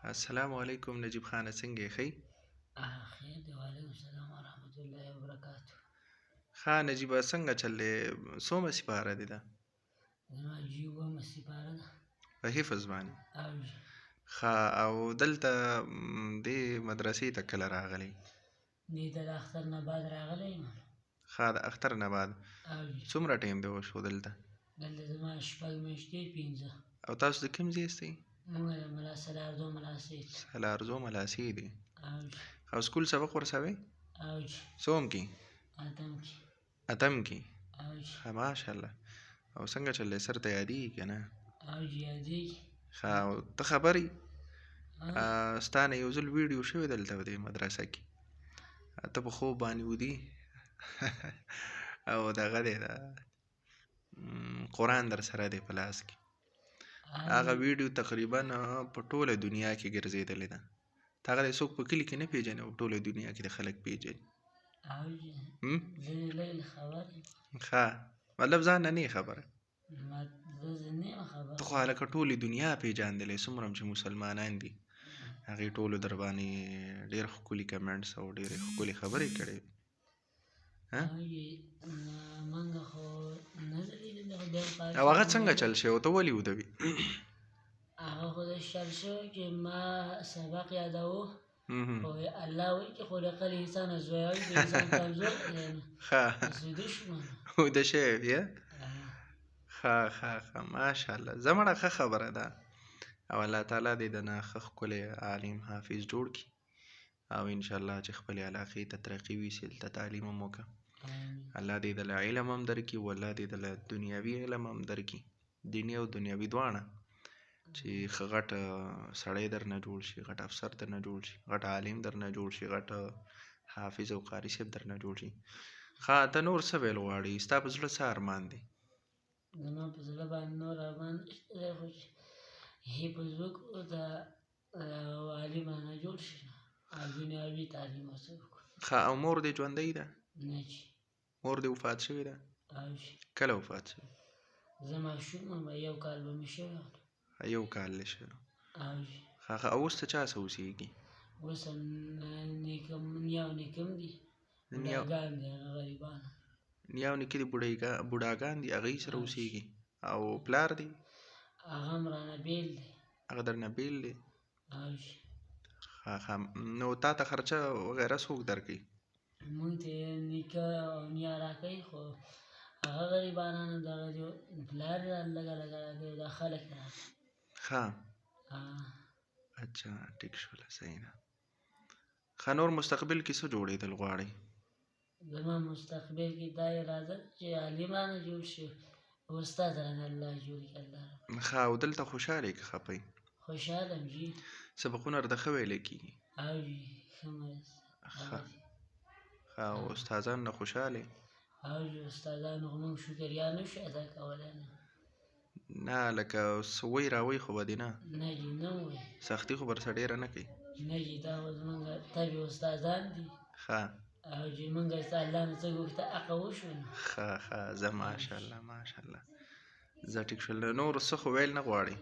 السلام علیکم نجیب خانه څنګه یې ښی؟ خیر دی وعلیکم السلام ورحمت الله وبرکاتو. ښه نجیبه څنګه چل دی؟ څومره سپاره دی ده؟ زما اوومه سپاره ده. په حفظ باندې؟ او ښه او دلته دې مدرسې ته کله راغلی؟ دې ته د اختر نه بعد راغلی یم. ښه د اختر نه بعد او څومره ټایم دی وشو دلته؟ دلته زما شپږ میاشتې 15. او تاسو د کوم ځای یاستئ؟ موږ د ملا سلارزو ملاسید. سلارزو ملاسې دی. او او سکول سبق ورسوئ؟ او څوم کې؟ اتم کې. اتم کې؟ او ښه ماشاءالله. او څنګه چل دی سر ته یادېږي که نه؟ او یادېږي. ښه او ته خبر یې ستا نه یو ځل ویډیو شوی دلته په دې مدرسه کې ته په خوب باندې ودي او دغه دی د قرآن در سره دی په لاس کې هغه ویډیو تقریبا په ټوله دنیا کې ګرځېدلې ده ته هغه دی څوک په کلي کې نه پیژني او ټوله دنیا کې د خلک پیژني او زه لیل خبر یم. ښه مطلب ځان نه نه یې خبره زه نه یم خبر. ته خو هلکه ټولې دنیا پیژندلی څومره چې مسلمانان دي هغې ټولو در باندې ډېر ښکلي کمنټس او ډېرې ښکلې خبرې کړې او هغه څنګه چل شي او ته ولې ودوي؟ هغه خو د چل شوی چې ما سبق یادوه خو الله وایي چې خلق الانسان ضعیفا د انسان کمزور دی نو ویده شوم. ویده شوی یې؟ ښه ماشاءالله زه مړه ښه خبره ده او الله تعالی دې د نه ښه ښکلی عالم حافظ جوړ کړي او انشاءالله چې خپلې علاقې ته ترقي ویسي دلته تعلیم هم وکړه الله دې دله علم هم درکړي او الله دې دله دنیوي علم هم درکړي دیني او دنیوي دواړه چې ښه غټ سړی در نه جوړ شي غټ افسر در نه جوړ شي غټ عالم در نه جوړ شي غټ حافظ او قاري صاحب در نه جوړ شي. ښه ته نور څه ویل غواړې؟ ستا په زړه څه ارمان دی؟ زما په زړه باندې نور ارمان نشته دی خو چې حفظ وکړو د عالمانه جوړ شي او دنیاوي تعلیم ورسره وکړو. ښه او مور دې ژوندۍ ده؟ نه چې مور دې وفات شوې ده؟ کله وفات شوې؟ زه ماشوم وم 1 کال به مې شوی و. 1 کال دې شوی. ښه او اوس ته چا سره اوسېږي؟ اوس نیا او نیکه م دي بوډاګان دي هغه غریبان. نیا او نیکه دې بوډاګان دي هغوی سره اوسېږي او پلار دې؟ هغه هم رانه بېل دی. هغه درنه بېل دی؟ ښه نو تا ته خرچه وغیره څوک درکوي؟ مونږ ته نیکه او نیا راکوي خو هغه غریبانانو دغه پلار یې لږه لږه راکوي دا خلک راکوي. ښه اچھا ټیک شوله صحیح ده. ښه نور مستقبل کې څه جوړېدل غواړئ؟ زما مستقبل کې دا اراده ده چې عالم رانه جوړ شي او استاد رانه الله جوړ کړي الله. ښه او دلته خوشحاله یې که خفه یې؟ خوشحاله یم جي. سبقونه درته ښه ویلی کېږي؟ او جي ښه او استادان نه خوشحاله یې؟ او جي استادانو خو موږ شکریا نه شو ادا کولی نه لکه څه وی راوی خو به دې نه؟ نه جي نه وایي سختي خو به ورسره ډېره نه کوي؟ نه جي دا خو زمونږ طبې استادان دي. ښه او جي مونږ الله نه څه غوښته هغه وشو. ښه زه ماشاءالله زه ټیک شول. نور څه خو ویل نه غواړئ؟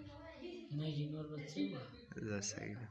نه جي نور به څه ووایو. زه صحیح ده.